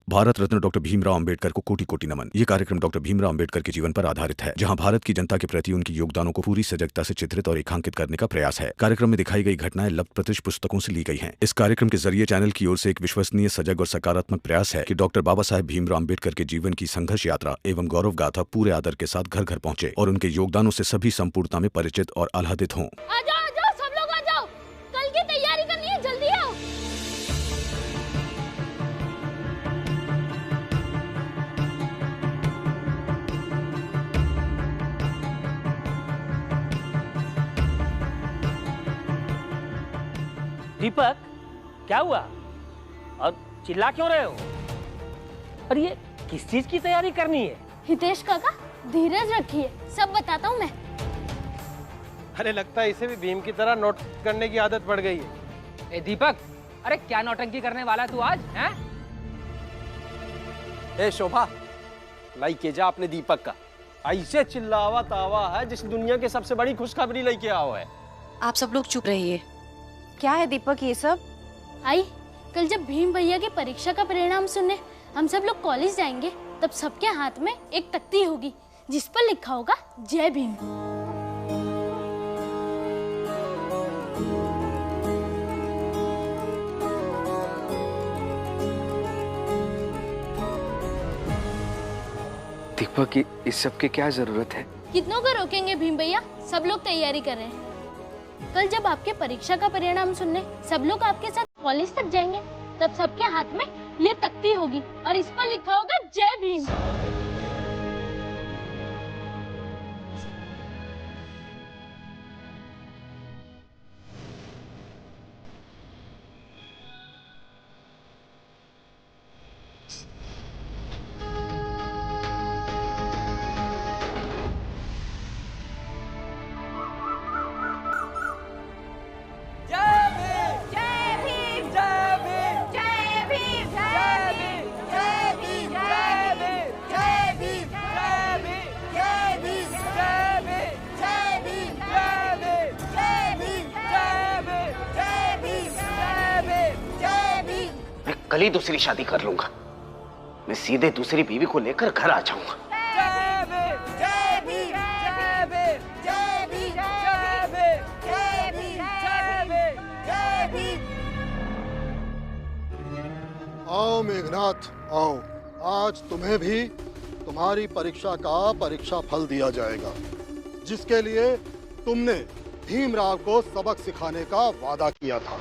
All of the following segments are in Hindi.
भारत रत्न डॉक्टर भीमराव अंबेडकर को कोटि कोटि नमन। ये कार्यक्रम डॉक्टर भीमराव अंबेडकर के जीवन पर आधारित है, जहां भारत की जनता के प्रति उनके योगदानों को पूरी सजगता से चित्रित और रेखांकित करने का प्रयास है। कार्यक्रम में दिखाई गई घटनाएं लब्ध पुस्तकों से ली गई हैं। इस कार्यक्रम के जरिए चैनल की ओर से एक विश्वसनीय, सजग और सकारात्मक प्रयास है कि डॉक्टर बाबा साहेब भीमराव अंबेडकर के जीवन की संघर्ष यात्रा एवं गौरव गाथा पूरे आदर के साथ घर घर पहुंचे और उनके योगदानों से सभी संपूर्णता में परिचित और आह्लादित हों। सब लोग आ जाओ, कल की तैयारी करनी है, जल्दी आओ। दीपक, क्या हुआ और चिल्ला क्यों रहे हो? और ये किस चीज की तैयारी करनी है? हितेश काका, धीरज रखिए, सब बताता हूँ मैं। अरे लगता है इसे भी भीम की तरह नोट करने की आदत पड़ गई है। ए दीपक, अरे क्या नौटंकी करने वाला तू आज, हैं? ए शोभा, लाइक जा अपने दीपक का। ऐसे चिल्लावा तावा है जिस दुनिया की सबसे बड़ी खुशखबरी लेके आओ है। आप सब लोग चुप रहिए। क्या है दीपक ये सब? आई, कल जब भीम भैया की परीक्षा का परिणाम सुनने हम सब लोग कॉलेज जाएंगे, तब सबके हाथ में एक तख्ती होगी जिस पर लिखा होगा जय भीम। दीपक, इस सब की क्या जरूरत है? कितनों को रोकेंगे भीम भैया, सब लोग तैयारी कर रहे हैं। कल जब आपके परीक्षा का परिणाम सुनने सब लोग आपके साथ कॉलेज तक जाएंगे, तब सबके हाथ में ये तख्ती होगी और इस पर लिखा होगा जय भीम। कल ही दूसरी शादी कर लूंगा। मैं सीधे दूसरी बीवी को लेकर घर आ जाऊंगा। आओ मेघनाथ, आओ। आज तुम्हें भी तुम्हारी परीक्षा का परीक्षा फल दिया जाएगा, जिसके लिए तुमने भीमराव को सबक सिखाने का वादा किया था।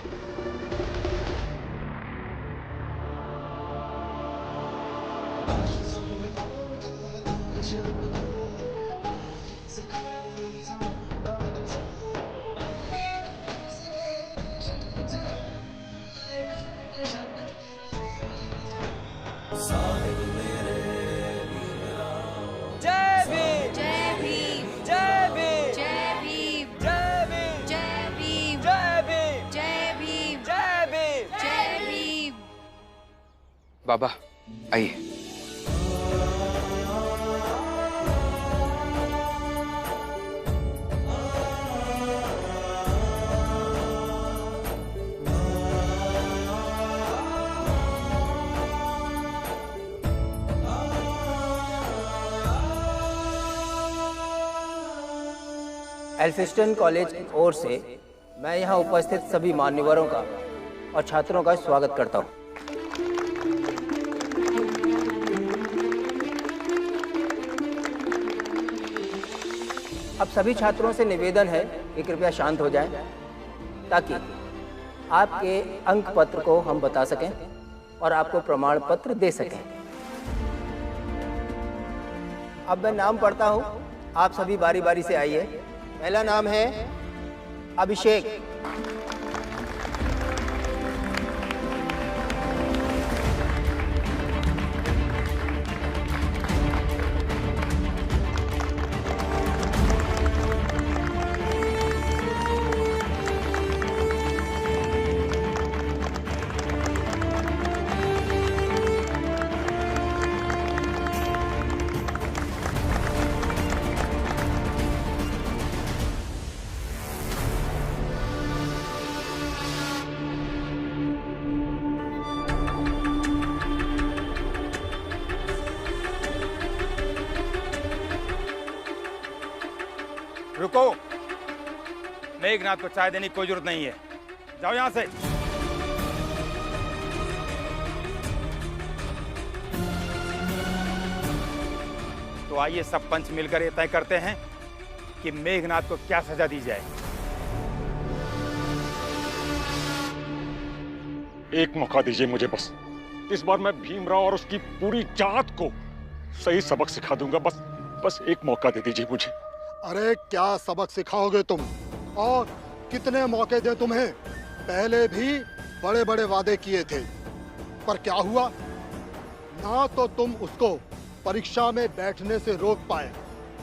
बाबा आइए। एल्फिस्टन कॉलेज की ओर से मैं यहाँ उपस्थित सभी मान्यवरों का और छात्रों का स्वागत करता हूँ। अब सभी छात्रों से निवेदन है कि कृपया शांत हो जाएं, ताकि आपके अंक पत्र को हम बता सकें और आपको प्रमाण पत्र दे सकें। अब मैं नाम पढ़ता हूं, आप सभी बारी बारी से आइए। पहला नाम है अभिषेक। रुको, मेघनाथ को चाय देने की कोई जरूरत नहीं है, जाओ यहां से। तो आइए सब पंच मिलकर ये तय करते हैं कि मेघनाथ को क्या सजा दी जाए। एक मौका दीजिए मुझे बस। इस बार मैं भीमराव और उसकी पूरी जात को सही सबक सिखा दूंगा। बस एक मौका दे दीजिए मुझे। अरे क्या सबक सिखाओगे तुम, और कितने मौके दे तुम्हें? पहले भी बड़े बड़े वादे किए थे, पर क्या हुआ? ना तो तुम उसको परीक्षा में बैठने से रोक पाए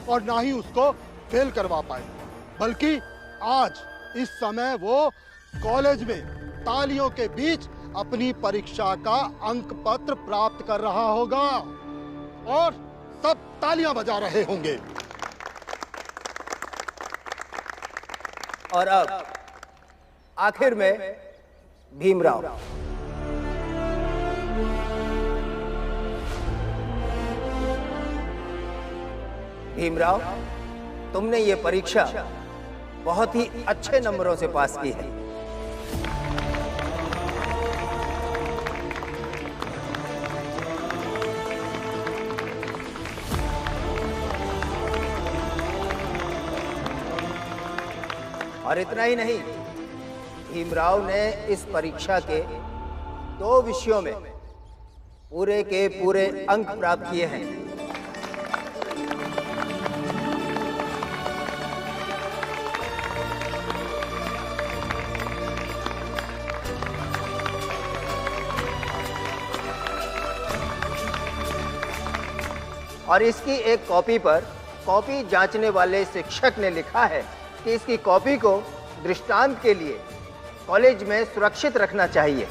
और ना ही उसको फेल करवा पाए, बल्कि आज इस समय वो कॉलेज में तालियों के बीच अपनी परीक्षा का अंक पत्र प्राप्त कर रहा होगा और सब तालियां बजा रहे होंगे। और अब आखिर में भीमराव। भीमराव, तुमने ये परीक्षा बहुत ही अच्छे नंबरों से पास की है। और इतना ही नहीं, भीमराव ने इस परीक्षा के 2 विषयों में पूरे के पूरे अंक प्राप्त किए हैं। और इसकी एक कॉपी पर कॉपी जांचने वाले शिक्षक ने लिखा है कि इसकी कॉपी को दृष्टांत के लिए कॉलेज में सुरक्षित रखना चाहिए।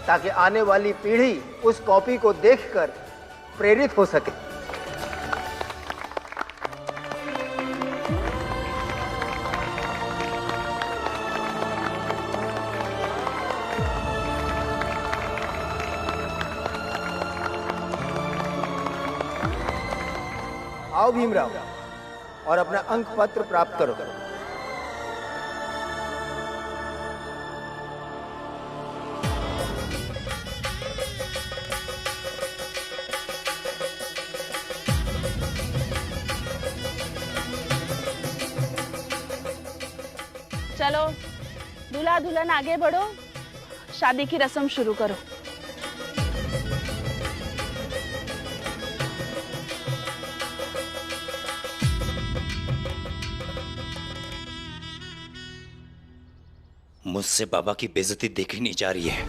ताकि आने वाली पीढ़ी उस कॉपी को देखकर प्रेरित हो सके। आओ भीमराव, और अपना अंक पत्र प्राप्त करो। चलो दूल्हा दुल्हन आगे बढ़ो, शादी की रस्म शुरू करो। मुझसे बाबा की बेइज्जती देखी नहीं जा रही है।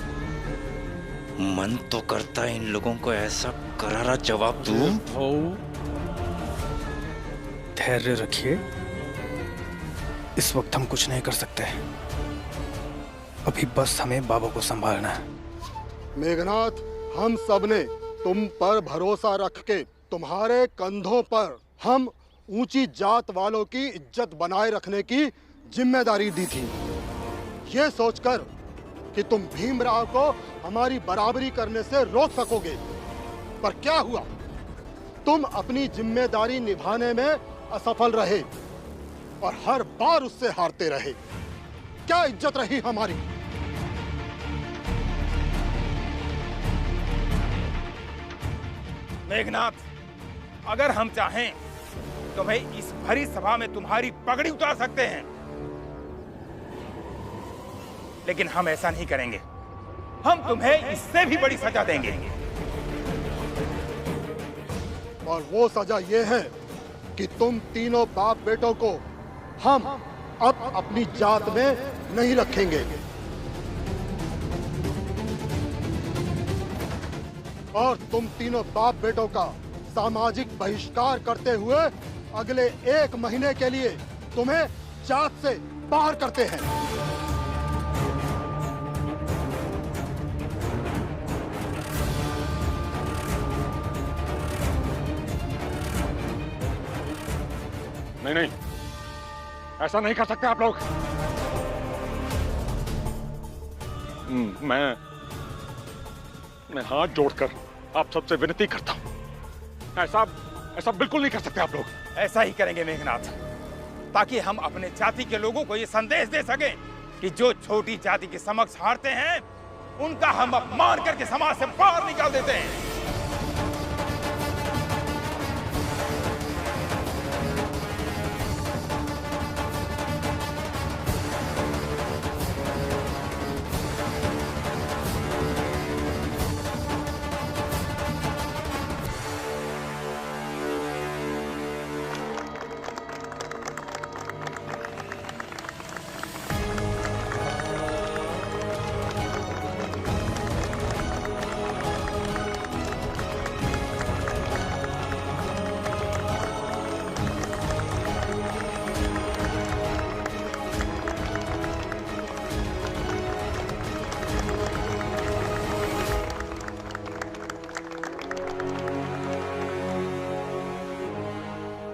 मन तो करता है इन लोगों को ऐसा करारा जवाब दूं। धैर्य रखिए, इस वक्त हम कुछ नहीं कर सकते। अभी बस हमें बाबा को संभालना है। मेघनाथ, हम सब ने तुम पर भरोसा रख के तुम्हारे कंधों पर हम ऊंची जात वालों की इज्जत बनाए रखने की जिम्मेदारी दी थी, ये सोचकर कि तुम भीमराव को हमारी बराबरी करने से रोक सकोगे। पर क्या हुआ? तुम अपनी जिम्मेदारी निभाने में असफल रहे और हर बार उससे हारते रहे। क्या इज्जत रही हमारी? मेघनाथ, अगर हम चाहें तो भाई इस भरी सभा में तुम्हारी पगड़ी उतार सकते हैं, लेकिन हम ऐसा नहीं करेंगे। हम तुम्हें इससे भी बड़ी सजा देंगे। और वो सजा ये है कि तुम तीनों बाप बेटों को हम अब अपनी जात में नहीं रखेंगे और तुम तीनों बाप बेटों का सामाजिक बहिष्कार करते हुए अगले 1 महीने के लिए तुम्हें जात से बाहर करते हैं। नहीं, ऐसा नहीं कर सकते आप लोग। मैं हाथ जोड़कर आप सबसे विनती करता हूं, ऐसा बिल्कुल नहीं कर सकते आप लोग। ऐसा ही करेंगे मेघनाथ, ताकि हम अपने जाति के लोगों को ये संदेश दे सकें कि जो छोटी जाति के समक्ष हारते हैं उनका हम अपमान करके समाज से बाहर निकाल देते हैं।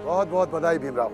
बहुत बहुत बधाई भीमराव।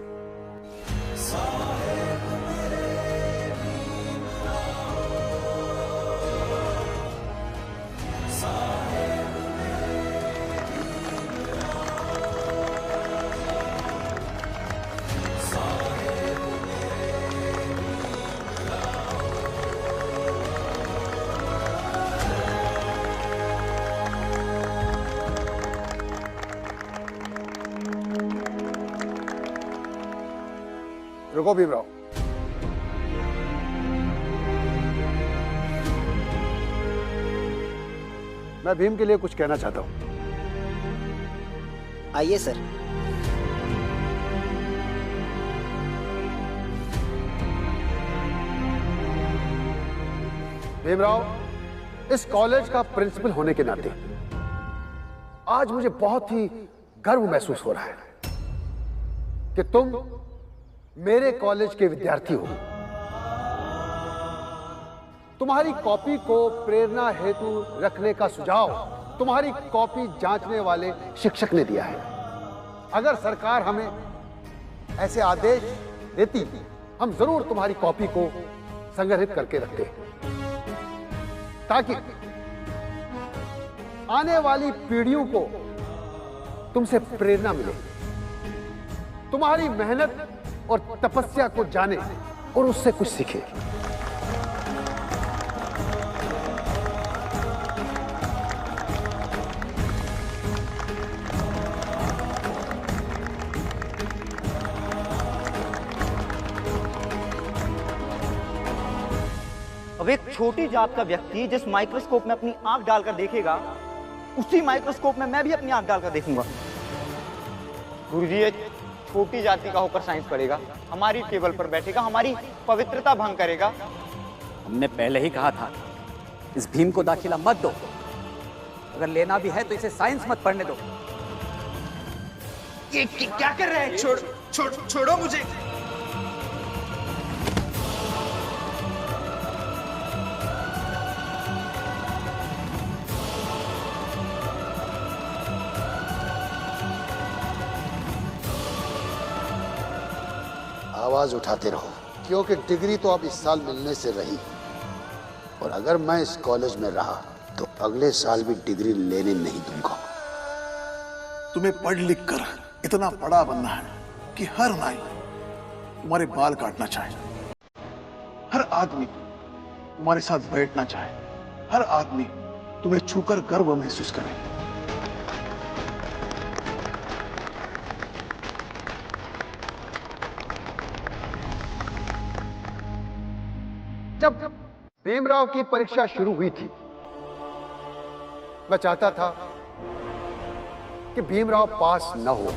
रुको भीमराव, मैं भीम के लिए कुछ कहना चाहता हूं। आइए सर। भीमराव, इस कॉलेज का प्रिंसिपल होने के नाते आज मुझे बहुत ही गर्व महसूस हो रहा है कि तुम मेरे कॉलेज के विद्यार्थी हो। तुम्हारी कॉपी को प्रेरणा हेतु रखने का सुझाव तुम्हारी कॉपी जांचने वाले शिक्षक ने दिया है। अगर सरकार हमें ऐसे आदेश देती, हम जरूर तुम्हारी कॉपी को संग्रहित करके रखते, ताकि आने वाली पीढ़ियों को तुमसे प्रेरणा मिले, तुम्हारी मेहनत और तपस्या को जाने और उससे कुछ सीखे। अब एक छोटी जात का व्यक्ति जिस माइक्रोस्कोप में अपनी आंख डालकर देखेगा, उसी माइक्रोस्कोप में मैं भी अपनी आंख डालकर देखूंगा। गुरुजी, ये छोटी जाति का होकर साइंस पढ़ेगा, हमारी टेबल पर बैठेगा, हमारी पवित्रता भंग करेगा। हमने पहले ही कहा था, इस भीम को दाखिला मत दो। अगर लेना भी है तो इसे साइंस मत पढ़ने दो। ये क्या कर रहे हैं? छोड़ो मुझे। आवाज उठाते रहो, क्योंकि डिग्री तो अब इस साल मिलने से रही, और अगर मैं इस कॉलेज में रहा तो अगले साल भी डिग्री लेने नहीं दूंगा। तुम्हें पढ़ लिख कर इतना बड़ा बनना है कि हर नाई तुम्हारे बाल काटना चाहे, हर आदमी तुम्हारे साथ बैठना चाहे, हर आदमी तुम्हें छूकर गर्व महसूस करे। जब भीमराव की परीक्षा शुरू हुई थी, मैं चाहता था कि भीमराव पास न हो,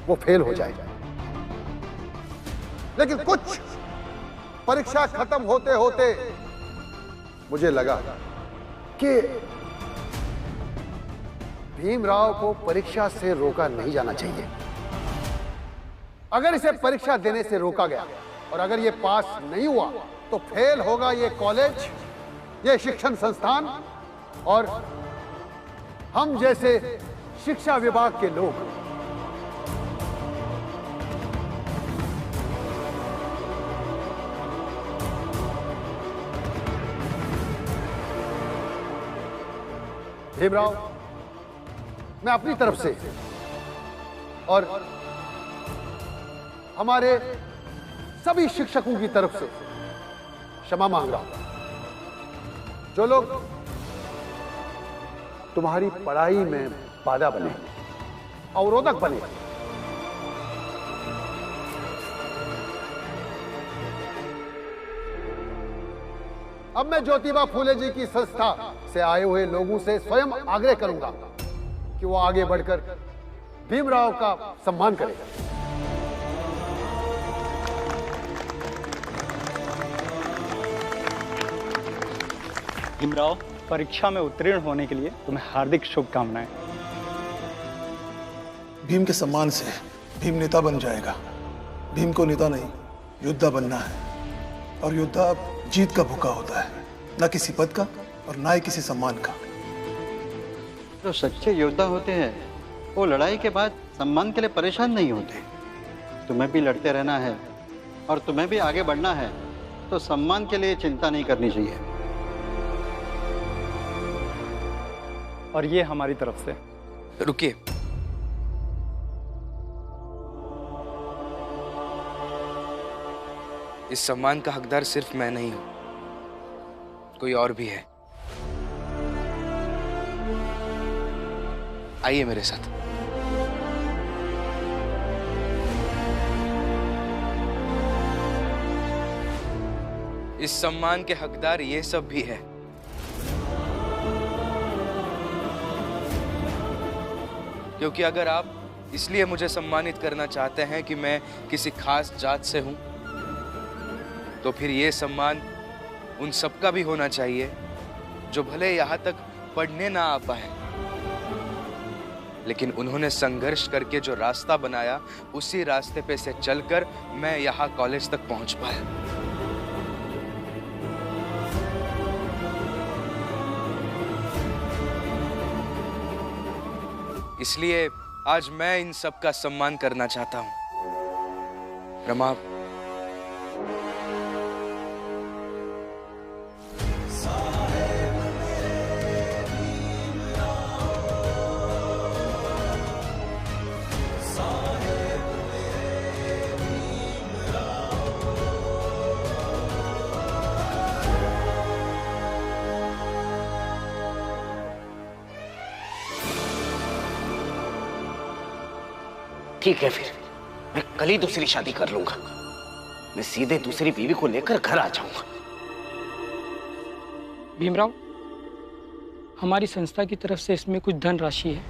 वो फेल हो जाए। लेकिन कुछ परीक्षा खत्म होते होते मुझे लगा कि भीमराव को परीक्षा से रोका नहीं जाना चाहिए। अगर इसे परीक्षा देने से रोका गया और अगर ये पास नहीं हुआ तो फेल होगा ये कॉलेज, ये शिक्षण संस्थान और हम जैसे शिक्षा विभाग के लोग। भीमराव, मैं अपनी तरफ से और हमारे सभी शिक्षकों की तरफ से क्षमा मांग रहा हूं। जो लोग तुम्हारी पढ़ाई में बाधा बने, अवरोधक बने, अब मैं ज्योतिबा फूले जी की संस्था से आए हुए लोगों से स्वयं आग्रह करूंगा कि वो आगे बढ़कर भीमराव का सम्मान करें। भीमराव, परीक्षा में उत्तीर्ण होने के लिए तुम्हें हार्दिक शुभकामनाएं। भीम के सम्मान से भीम नेता बन जाएगा। भीम को नेता नहीं, योद्धा बनना है, और योद्धा जीत का भूखा होता है, न किसी पद का और न ही किसी सम्मान का। जो सच्चे योद्धा होते हैं वो लड़ाई के बाद सम्मान के लिए परेशान नहीं होते। तुम्हें भी लड़ते रहना है और तुम्हें भी आगे बढ़ना है, तो सम्मान के लिए चिंता नहीं करनी चाहिए। और ये हमारी तरफ से। रुकिए, इस सम्मान का हकदार सिर्फ मैं नहीं हूं, कोई और भी है। आइए मेरे साथ। इस सम्मान के हकदार ये सब भी है। क्योंकि अगर आप इसलिए मुझे सम्मानित करना चाहते हैं कि मैं किसी खास जात से हूं, तो फिर ये सम्मान उन सबका भी होना चाहिए जो भले यहाँ तक पढ़ने ना आ पाए, लेकिन उन्होंने संघर्ष करके जो रास्ता बनाया, उसी रास्ते पे से चलकर मैं यहाँ कॉलेज तक पहुंच पाया। इसलिए आज मैं इन सब का सम्मान करना चाहता हूं। रमा, ठीक है, फिर मैं कल ही दूसरी शादी कर लूंगा। मैं सीधे दूसरी बीवी को लेकर घर आ जाऊंगा। भीमराव, हमारी संस्था की तरफ से इसमें कुछ धन राशि है,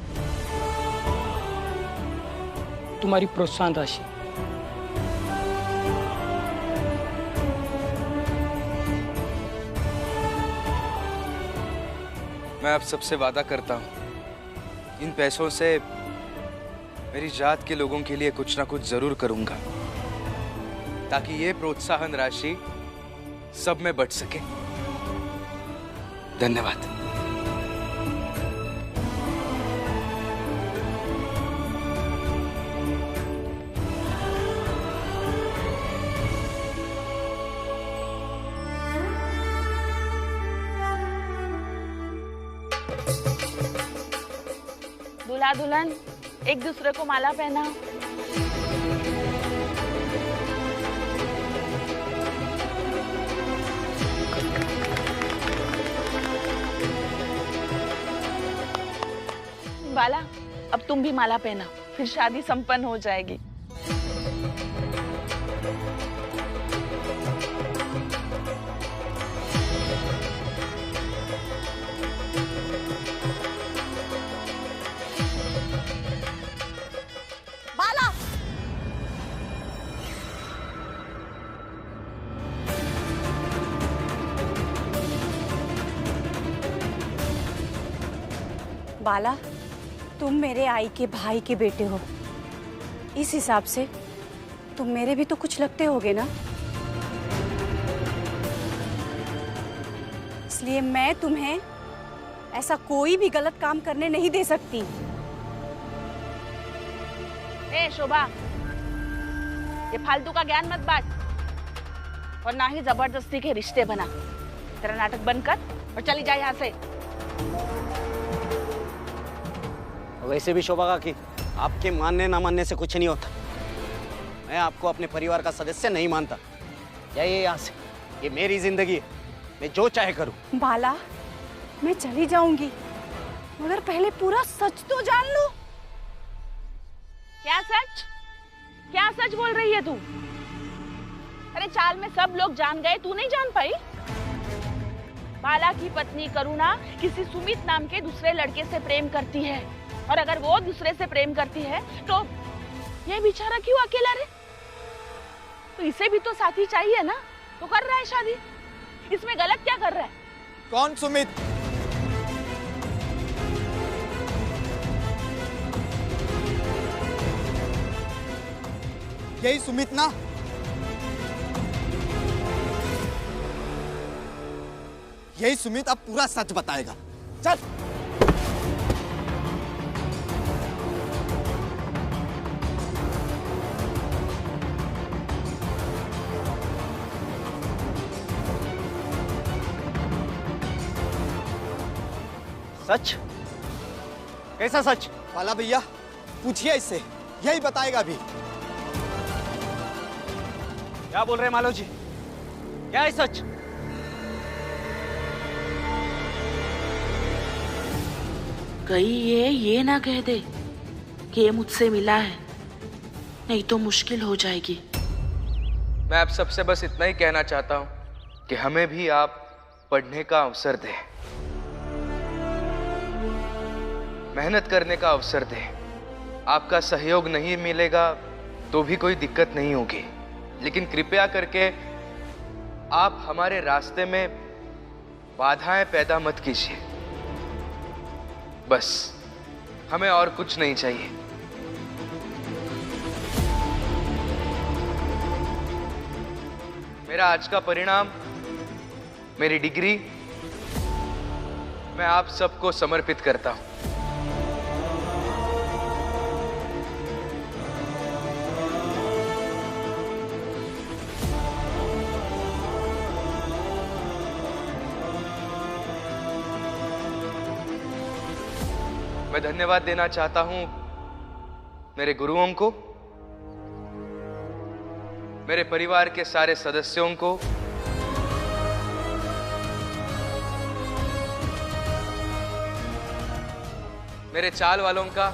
तुम्हारी प्रोत्साहन राशि। मैं आप सबसे वादा करता हूं, इन पैसों से मेरी जात के लोगों के लिए कुछ ना कुछ जरूर करूंगा, ताकि ये प्रोत्साहन राशि सब में बट सके। धन्यवाद। दूल्हा दुल्हन एक दूसरे को माला पहना। बाला, अब तुम भी माला पहना, फिर शादी संपन्न हो जाएगी। बाला, तुम मेरे आई के भाई के बेटे हो, इस हिसाब से तुम मेरे भी तो कुछ लगते होगे ना। इसलिए मैं तुम्हें ऐसा कोई भी गलत काम करने नहीं दे सकती। ए शोभा, ये फालतू का ज्ञान मत बांट और ना ही जबरदस्ती के रिश्ते बना। तेरा नाटक बंद कर और चली जा यहाँ से। वैसे भी शोभा काकी, आपके मानने ना मानने से कुछ नहीं होता। मैं आपको अपने परिवार का सदस्य नहीं मानता। जाइए यहाँ से, ये मेरी जिंदगी है, मैं जो चाहे करूं। बाला, मैं चली जाऊंगी, मगर पहले पूरा सच तो जान लो। क्या सच? क्या सच बोल रही है तू? अरे चाल में सब लोग जान गए, तू नहीं जान पाई? बाला की पत्नी करुणा किसी सुमित नाम के दूसरे लड़के से प्रेम करती है, और अगर वो दूसरे से प्रेम करती है तो ये बेचारा क्यों अकेला रहे? तो इसे भी तो साथी चाहिए ना, तो कर रहा है शादी। इसमें गलत क्या कर रहा है? कौन सुमित? यही सुमित ना? यही सुमित अब पूरा सच बताएगा। चल। सच? कैसा सच? बाला भैया, पूछिए इससे, यही बताएगा अभी। क्या बोल रहे हैं मालो जी? क्या है सच? कहीं ये ना कह दे कि ये मुझसे मिला है, नहीं तो मुश्किल हो जाएगी। मैं आप सबसे बस इतना ही कहना चाहता हूं कि हमें भी आप पढ़ने का अवसर दें, मेहनत करने का अवसर दें। आपका सहयोग नहीं मिलेगा तो भी कोई दिक्कत नहीं होगी, लेकिन कृपया करके आप हमारे रास्ते में बाधाएं पैदा मत कीजिए। बस हमें और कुछ नहीं चाहिए। मेरा आज का परिणाम, मेरी डिग्री, मैं आप सबको समर्पित करता हूं। मैं धन्यवाद देना चाहता हूं मेरे गुरुओं को, मेरे परिवार के सारे सदस्यों को, मेरे चाल वालों का,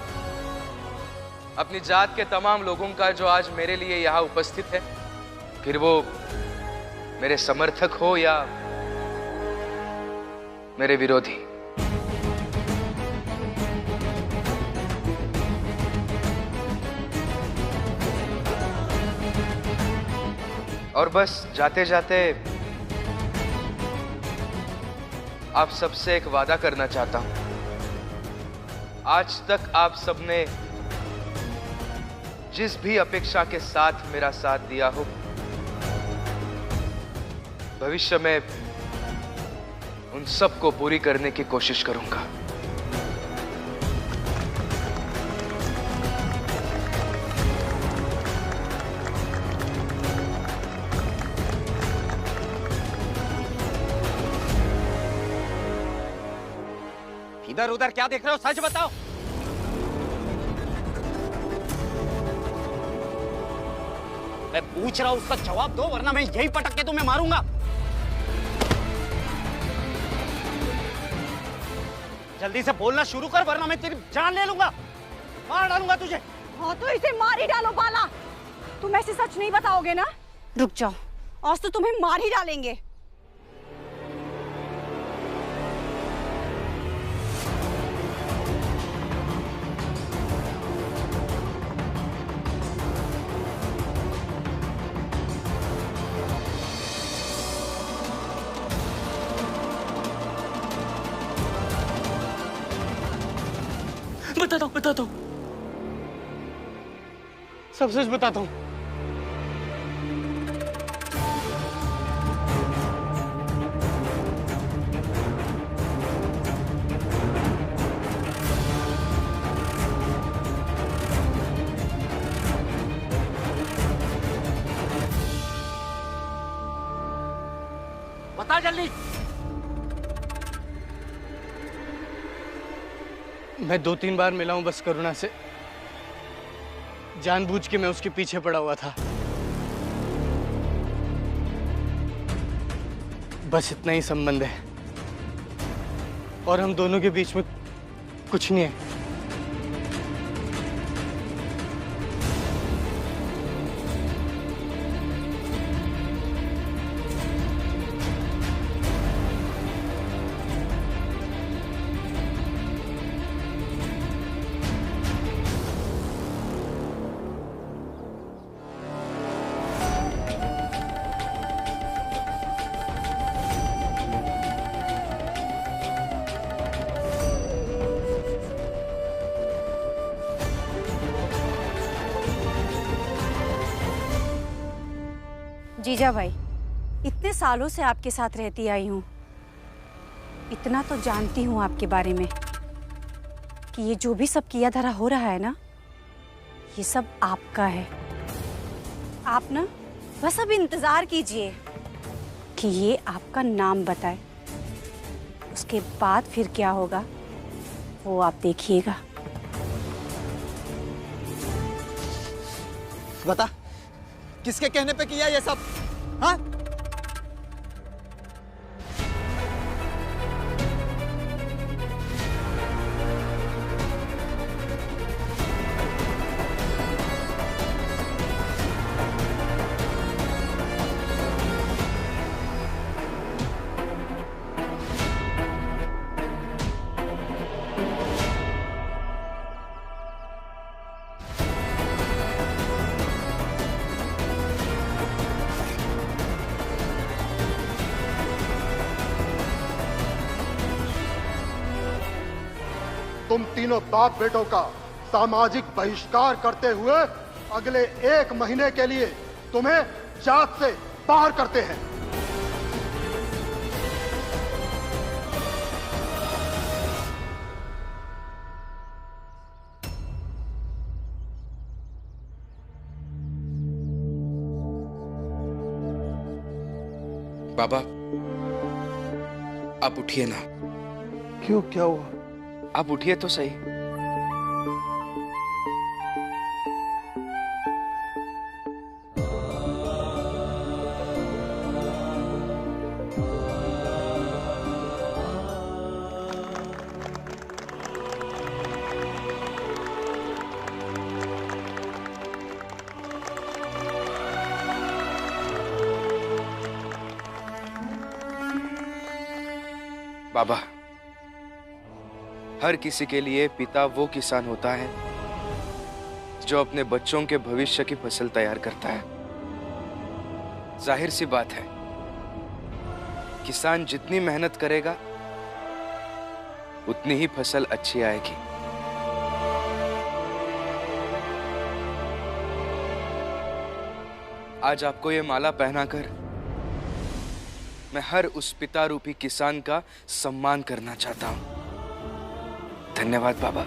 अपनी जात के तमाम लोगों का जो आज मेरे लिए यहां उपस्थित है, फिर वो मेरे समर्थक हो या मेरे विरोधी। और बस जाते जाते आप सबसे एक वादा करना चाहता हूं। आज तक आप सबने जिस भी अपेक्षा के साथ मेरा साथ दिया हो, भविष्य में उन सबको पूरी करने की कोशिश करूंगा। इधर उधर क्या देख रहे हो? सच बताओ। मैं पूछ रहा हूं, उसका जवाब दो, वरना मैं यही पटक के तुम्हें मारूंगा। जल्दी से बोलना शुरू कर, वरना मैं तेरी जान ले लूंगा, मार डालूंगा तुझे। हाँ तो इसे मार ही डालो बाला। तुम ऐसे सच नहीं बताओगे ना? रुक जाओ, आज तो तुम्हें मार ही डालेंगे। बताता हूँ। सब सच बताता हूँ। बता जल्दी। मैं 2-3 बार मिला हूं बस करुणा से। जानबूझ के मैं उसके पीछे पड़ा हुआ था। बस इतना ही संबंध है और हम दोनों के बीच में कुछ नहीं है। जीजा भाई, इतने सालों से आपके साथ रहती आई हूँ, इतना तो जानती हूँ आपके बारे में कि ये जो भी सब किया धरा हो रहा है ना, ये सब आपका है। आप ना बस अब इंतजार कीजिए कि ये आपका नाम बताए, उसके बाद फिर क्या होगा वो आप देखिएगा। बता, किसके कहने पे किया ये सब? हाँ? तुम तीनों बाप बेटों का सामाजिक बहिष्कार करते हुए अगले 1 महीने के लिए तुम्हें जात से बाहर करते हैं। बाबा, आप उठिए ना। क्यों, क्या हुआ? आप उठिए तो सही। बाबा, हर किसी के लिए पिता वो किसान होता है जो अपने बच्चों के भविष्य की फसल तैयार करता है। जाहिर सी बात है, किसान जितनी मेहनत करेगा उतनी ही फसल अच्छी आएगी। आज आपको ये माला पहनाकर मैं हर उस पिता रूपी किसान का सम्मान करना चाहता हूं। धन्यवाद बाबा।